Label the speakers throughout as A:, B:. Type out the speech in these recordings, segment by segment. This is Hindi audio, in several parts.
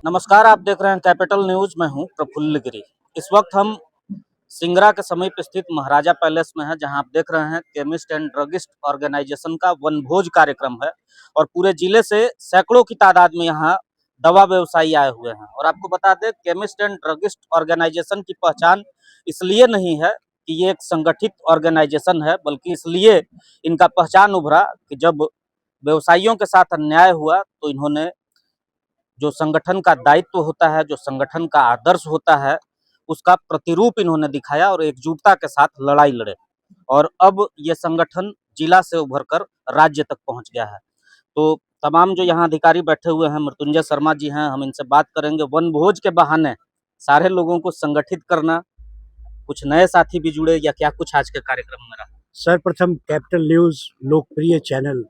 A: नमस्कार, आप देख रहे हैं कैपिटल न्यूज। मैं हूं प्रफुल्ल गिरी। इस वक्त हम सिंगरा के समीप स्थित महाराजा पैलेस में हैं, जहां आप देख रहे हैं केमिस्ट एंड ड्रगिस्ट ऑर्गेनाइजेशन का वनभोज कार्यक्रम है और पूरे जिले से सैकड़ों की तादाद में यहां दवा व्यवसायी आए हुए हैं। और आपको बता दें, केमिस्ट एंड ड्रगिस्ट ऑर्गेनाइजेशन की पहचान इसलिए नहीं है कि ये एक संगठित ऑर्गेनाइजेशन है, बल्कि इसलिए इनका पहचान उभरा कि जब व्यवसायियों के साथ अन्याय हुआ तो इन्होंने जो संगठन का दायित्व होता है, जो संगठन का आदर्श होता है, उसका प्रतिरूप इन्होंने दिखाया और एकजुटता के साथ लड़ाई लड़े। और अब ये संगठन जिला से उभर कर राज्य तक पहुंच गया है। तो तमाम जो यहाँ अधिकारी बैठे हुए हैं, मृत्युंजय शर्मा जी हैं, हम इनसे बात करेंगे। वन भोज के बहाने सारे लोगों को संगठित करना, कुछ नए साथी भी जुड़े या क्या कुछ आज के कार्यक्रम में रहा?
B: सर्वप्रथम कैपिटल न्यूज़ लोकप्रिय चैनल,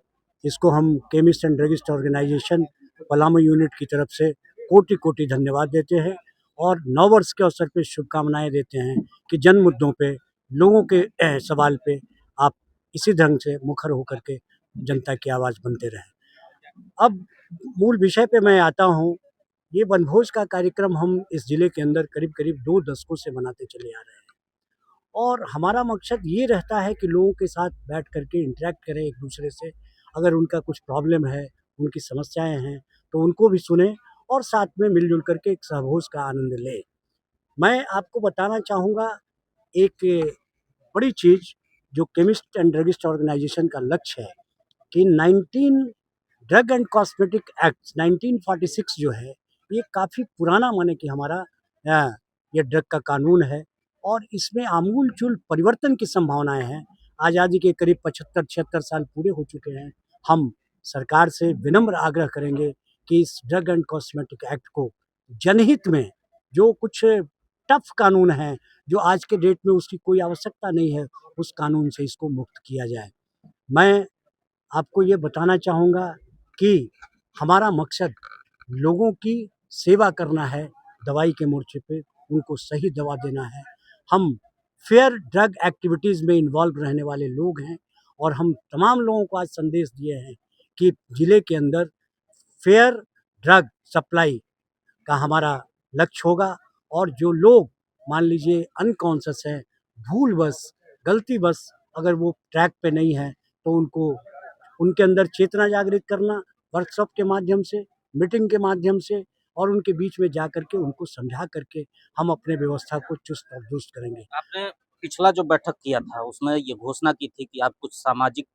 B: इसको हम chemist and druggist organization Palamu unit की तरफ से कोटि कोटि धन्यवाद देते हैं और नववर्ष के अवसर पे शुभकामनाएं देते हैं कि जन मुद्दों पे, लोगों के सवाल पे आप इसी ढंग से मुखर होकर के जनता की आवाज़ बनते रहें। अब मूल विषय पे मैं आता हूँ। ये वनभोज का कार्यक्रम हम इस जिले के अंदर करीब करीब 2 दशकों से मनाते चले आ रहे हैं और हमारा मकसद ये रहता है कि लोगों के साथ बैठ कर के इंटरैक्ट करें एक दूसरे से। अगर उनका कुछ प्रॉब्लम है, उनकी समस्याएं हैं, तो उनको भी सुने और साथ में मिलजुल करके एक सहभोज का आनंद लें। मैं आपको बताना चाहूँगा एक बड़ी चीज़ जो केमिस्ट एंड ड्रगिस्ट ऑर्गेनाइजेशन का लक्ष्य है कि 19 ड्रग एंड कॉस्मेटिक एक्ट 1946 जो है, ये काफ़ी पुराना माने कि हमारा ये ड्रग का कानून है और इसमें आमूल-चूल परिवर्तन की संभावनाएँ हैं। आज़ादी के करीब 75-76 साल पूरे हो चुके हैं। हम सरकार से विनम्र आग्रह करेंगे कि इस ड्रग एंड कॉस्मेटिक एक्ट को जनहित में, जो कुछ टफ कानून है, जो आज के डेट में उसकी कोई आवश्यकता नहीं है, उस कानून से इसको मुक्त किया जाए। मैं आपको ये बताना चाहूँगा कि हमारा मकसद लोगों की सेवा करना है, दवाई के मोर्चे पे उनको सही दवा देना है। हम फेयर ड्रग एक्टिविटीज़ में इन्वॉल्व रहने वाले लोग हैं और हम तमाम लोगों को आज संदेश दिए हैं कि जिले के अंदर फेयर ड्रग सप्लाई का हमारा लक्ष्य होगा और जो लोग मान लीजिए अनकॉन्शियस हैं, भूलवश, गलतीवश अगर वो ट्रैक पे नहीं है, तो उनको उनके अंदर चेतना जागृत करना, वर्कशॉप के माध्यम से, मीटिंग के माध्यम से और उनके बीच में जा करके उनको समझा करके हम अपने व्यवस्था को चुस्त और दुरुस्त करेंगे।
A: आपने पिछला जो बैठक किया था उसमें ये घोषणा की थी कि आप कुछ सामाजिक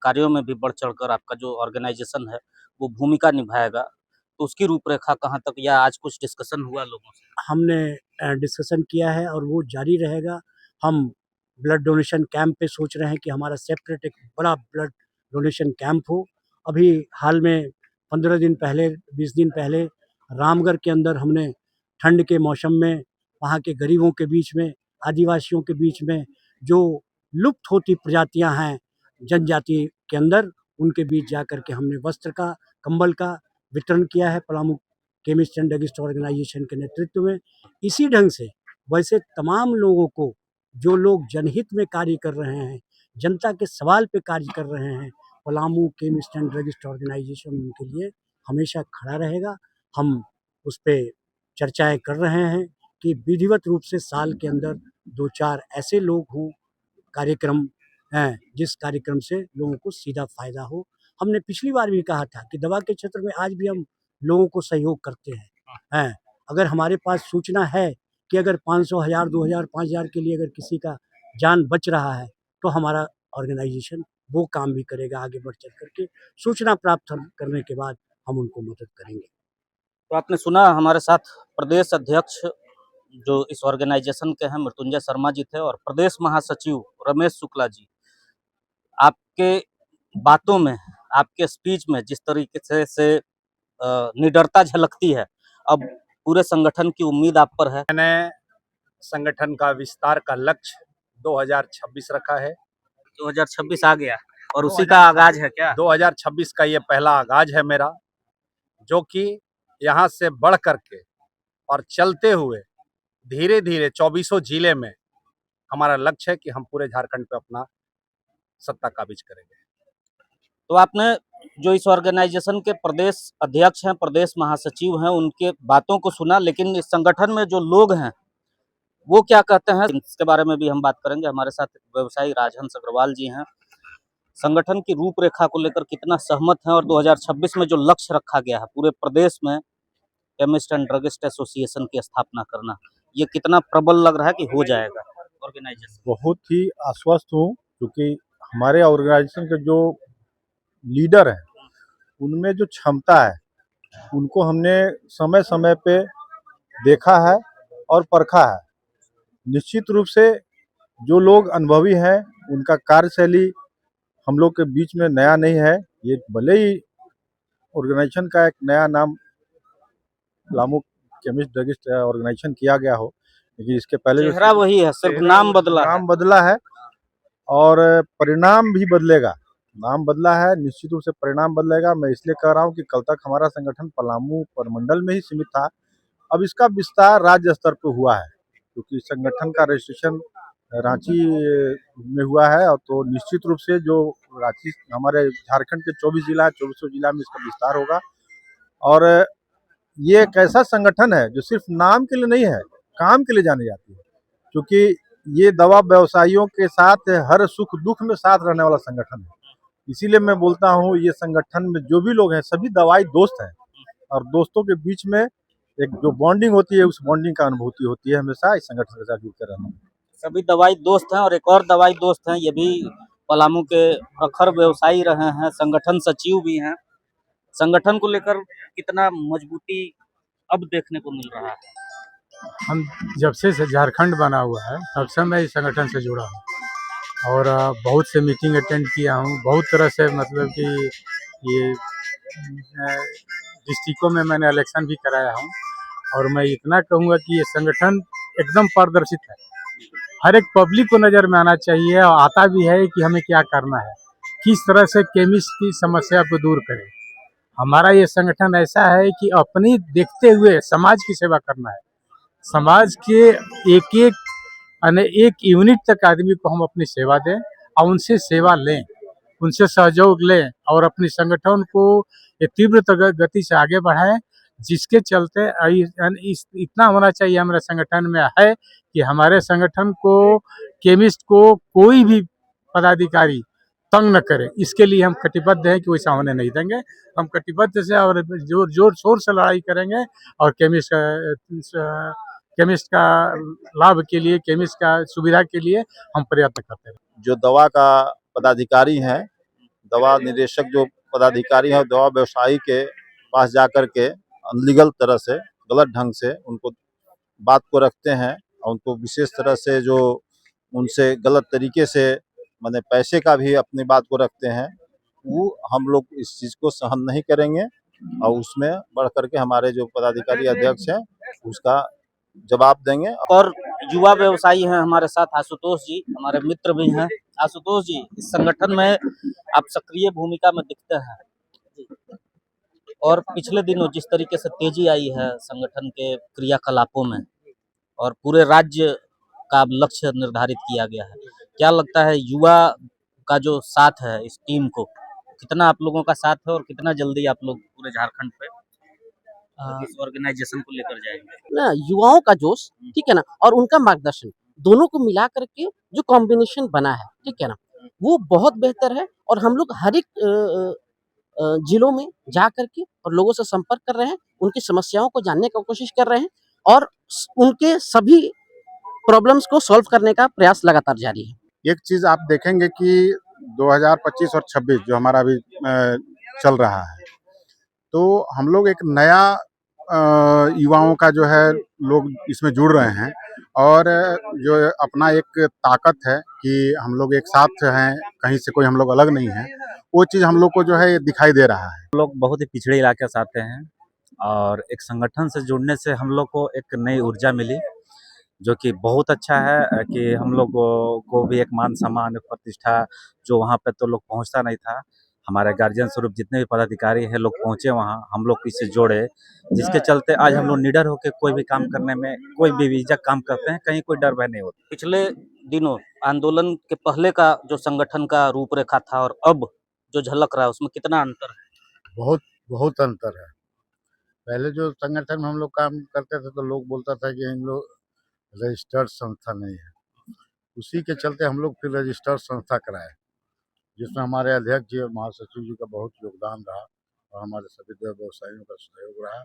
A: कार्यों में भी बढ़ चढ़कर आपका जो ऑर्गेनाइजेशन है वो भूमिका निभाएगा। तो उसकी रूपरेखा कहाँ तक, या आज कुछ डिस्कशन हुआ लोगों से?
B: हमने डिस्कशन किया है और वो जारी रहेगा। हम ब्लड डोनेशन कैंप पे सोच रहे हैं कि हमारा सेपरेट एक बड़ा ब्लड डोनेशन कैंप हो। अभी हाल में 15 दिन पहले, 20 दिन पहले रामगढ़ के अंदर हमने ठंड के मौसम में वहाँ के गरीबों के बीच में, आदिवासियों के बीच में जो लुप्त होती प्रजातियाँ हैं जनजाति के अंदर, उनके बीच जा कर के हमने वस्त्र का, कंबल का वितरण किया है Palamu chemist and druggist organization के नेतृत्व में। इसी ढंग से वैसे तमाम लोगों को, जो लोग जनहित में कार्य कर रहे हैं, जनता के सवाल पे कार्य कर रहे हैं, Palamu chemist and druggist organization उनके लिए हमेशा खड़ा रहेगा। हम उस पे चर्चाएँ कर रहे हैं कि विधिवत रूप से साल के अंदर 2-4 ऐसे लोग हों, कार्यक्रम हैं, जिस कार्यक्रम से लोगों को सीधा फ़ायदा हो। हमने पिछली बार भी कहा था कि दवा के क्षेत्र में आज भी हम लोगों को सहयोग करते हैं। अगर हमारे पास सूचना है कि अगर 500, 1000, 2000, 5000 के लिए अगर किसी का जान बच रहा है, तो हमारा ऑर्गेनाइजेशन वो काम भी करेगा आगे बढ़ चढ़ कर के। सूचना प्राप्त करने के बाद हम उनको मदद करेंगे।
A: तो आपने सुना, हमारे साथ प्रदेश अध्यक्ष जो इस ऑर्गेनाइजेशन के हैं मृत्युंजय शर्मा जी थे और प्रदेश महासचिव रमेश शुक्ला जी। आपके बातों में, आपके स्पीच में जिस तरीके से निडरता झलकती है, अब पूरे संगठन की उम्मीद आप पर है।
C: मैंने संगठन का विस्तार का लक्ष्य 2026 रखा है।
A: 2026 आ गया और उसी का आगाज है क्या?
C: 2026 का ये पहला आगाज है मेरा, जो कि यहाँ से बढ़ करके और चलते हुए धीरे धीरे 24 जिले में हमारा लक्ष्य है कि हम पूरे झारखंड पे अपना सत्ता काबिज करेंगे।
A: तो आपने जो इस ऑर्गेनाइजेशन के प्रदेश अध्यक्ष हैं, प्रदेश महासचिव हैं, उनके बातों को सुना, लेकिन इस संगठन में जो लोग हैं वो क्या कहते हैं इसके बारे में भी हम बात करेंगे। हमारे साथ व्यवसायी राजहंस अग्रवाल जी हैं। संगठन की रूपरेखा को लेकर कितना सहमत हैं और 2026 में जो लक्ष्य रखा गया है पूरे प्रदेश में केमिस्ट एंड ड्रगिस्ट एसोसिएशन की स्थापना करना, ये कितना प्रबल लग रहा है कि हो जाएगा ऑर्गेनाइजेशन?
D: बहुत ही आश्वस्त हूँ, क्योंकि हमारे ऑर्गेनाइजेशन के जो लीडर हैं उनमें जो क्षमता है उनको हमने समय समय पे देखा है और परखा है। निश्चित रूप से जो लोग अनुभवी हैं उनका कार्यशैली हम लोग के बीच में नया नहीं है। ये भले ही ऑर्गेनाइजेशन का एक नया नाम पलामू केमिस्ट ड्रगिस्ट ऑर्गेनाइजेशन किया गया हो, लेकिन इसके पहले जो
A: चेहरा वही है, सिर्फ नाम बदला
D: नाम बदला है और परिणाम भी बदलेगा। नाम बदला है, निश्चित रूप से परिणाम बदलेगा। मैं इसलिए कह रहा हूँ कि कल तक हमारा संगठन पलामू प्रमंडल में ही सीमित था, अब इसका विस्तार राज्य स्तर पर हुआ है, क्योंकि संगठन का रजिस्ट्रेशन रांची में हुआ है। और तो निश्चित रूप से जो रांची हमारे झारखंड के 24 जिला 24 जिला में इसका विस्तार होगा। और ये एक ऐसा संगठन है जो सिर्फ नाम के लिए नहीं है, काम के लिए जानी जाती है, क्योंकि ये दवा व्यवसायियों के साथ हर सुख दुख में साथ रहने वाला संगठन है। इसीलिए मैं बोलता हूँ ये संगठन में जो भी लोग हैं सभी दवाई दोस्त हैं, और दोस्तों के बीच में एक जो बॉन्डिंग होती है उस बॉन्डिंग का अनुभूति होती है हमेशा इस संगठन के साथ जुड़ते रहना।
A: सभी दवाई दोस्त हैं और एक और दवाई दोस्त हैं, ये भी पलामू के प्रखर व्यवसायी रहे हैं, संगठन सचिव भी हैं। संगठन को लेकर कितना मजबूती अब देखने को मिल रहा है?
E: हम जब से झारखंड बना हुआ है तब से मैं इस संगठन से जुड़ा हूँ और बहुत से मीटिंग अटेंड किया हूँ। बहुत तरह से मतलब कि ये डिस्ट्रिक्टों में मैंने इलेक्शन भी कराया हूँ, और मैं इतना कहूँगा कि ये संगठन एकदम पारदर्शित है। हर एक पब्लिक को नज़र में आना चाहिए और आता भी है कि हमें क्या करना है, किस तरह से केमिस्ट की समस्या को दूर करें। हमारा ये संगठन ऐसा है कि अपनी देखते हुए समाज की सेवा करना है। समाज के एक एक यूनिट तक आदमी को हम अपनी सेवा दें और उनसे सेवा लें, उनसे सहयोग लें और अपनी संगठन को तीव्र गति से आगे बढ़ाएं, जिसके चलते इतना होना चाहिए हमारे संगठन में है कि हमारे संगठन को केमिस्ट को कोई भी पदाधिकारी तंग न करे। इसके लिए हम कटिबद्ध हैं कि वैसा होने नहीं देंगे। हम कटिबद्ध से और जोर शोर से लड़ाई करेंगे और केमिस्ट का लाभ के लिए, केमिस्ट का सुविधा के लिए हम प्रयत्न करते हैं।
D: जो दवा का पदाधिकारी हैं, दवा निदेशक जो पदाधिकारी हैं, दवा व्यवसायी के पास जाकर के अनलीगल तरह से, गलत ढंग से उनको बात को रखते हैं और उनको विशेष तरह से जो उनसे गलत तरीके से माने पैसे का भी अपनी बात को रखते हैं, वो हम लोग इस चीज़ को सहन नहीं करेंगे और उसमें बढ़ करके हमारे जो पदाधिकारी अध्यक्ष हैं उसका जवाब देंगे।
A: और युवा व्यवसायी हैं हमारे साथ आशुतोष जी, हमारे मित्र भी हैं। आशुतोष जी, इस संगठन में आप सक्रिय भूमिका में दिखते हैं और पिछले दिनों जिस तरीके से तेजी आई है संगठन के क्रियाकलापों में और पूरे राज्य का अब लक्ष्य निर्धारित किया गया है, क्या लगता है युवा का जो साथ है इस टीम को, कितना आप लोगों का साथ है और कितना जल्दी आप लोग पूरे झारखंड पे इस ऑर्गेनाइजेशन को लेकर जाएंगे?
F: ना युवाओं का जोश, ठीक है ना, और उनका मार्गदर्शन, दोनों को मिला करके जो कॉम्बिनेशन बना है, ठीक है ना, वो बहुत बेहतर है। और हम लोग हर एक जिलों में जा करके और लोगों से संपर्क कर रहे हैं, उनकी समस्याओं को जानने की कोशिश कर रहे हैं और उनके सभी प्रॉब्लम्स को सॉल्व करने का प्रयास लगातार जारी है।
D: एक चीज़ आप देखेंगे कि 2025 और 26 जो हमारा अभी चल रहा है, तो हम लोग एक नया युवाओं का जो है लोग इसमें जुड़ रहे हैं और जो अपना एक ताकत है कि हम लोग एक साथ हैं, कहीं से कोई हम लोग अलग नहीं है, वो चीज़ हम लोग को जो है दिखाई दे रहा है।
G: हम लोग बहुत ही पिछड़े इलाके से आते हैं और एक संगठन से जुड़ने से हम लोग को एक नई ऊर्जा मिली, जो कि बहुत अच्छा है कि हम लोग को भी एक मान सम्मान, एक प्रतिष्ठा जो वहाँ पे तो लोग पहुँचता नहीं था। हमारे गार्जियन स्वरूप जितने भी पदाधिकारी हैं लोग पहुँचे वहाँ, हम लोग इससे जोड़े, जिसके चलते आज हम लोग निडर होकर कोई भी काम करने में, कोई भी बेझिझक काम करते हैं, कहीं कोई डर भय नहीं होता।
A: पिछले दिनों आंदोलन के पहले का जो संगठन का रूपरेखा था और अब जो झलक रहा है उसमें कितना अंतर है?
H: बहुत बहुत अंतर है। पहले जो संगठन में हम लोग काम करते थे तो लोग बोलता था कि हम लोग रजिस्टर्ड संस्था नहीं है। उसी के चलते हम लोग फिर रजिस्टर्ड संस्था कराए, जिसमें हमारे अध्यक्ष जी और महासचिव जी का बहुत योगदान रहा और हमारे सभी व्यवसायियों का सहयोग रहा।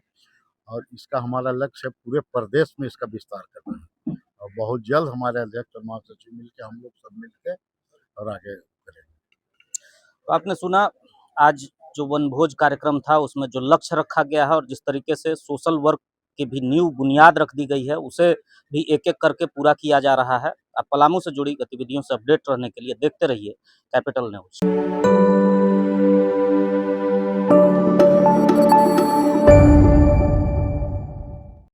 H: और इसका हमारा लक्ष्य है पूरे प्रदेश में इसका विस्तार करना है और बहुत जल्द हमारे अध्यक्ष और महासचिव मिलकर हम लोग सब मिलकर और आगे करेंगे।
A: तो आपने सुना आज जो वनभोज कार्यक्रम था उसमें जो लक्ष्य रखा गया है और जिस तरीके से सोशल वर्क की भी नींव बुनियाद रख दी गई है उसे भी एक एक करके पूरा किया जा रहा है। आप पलामू से जुड़ी गतिविधियों से अपडेट रहने के लिए देखते रहिए कैपिटल न्यूज।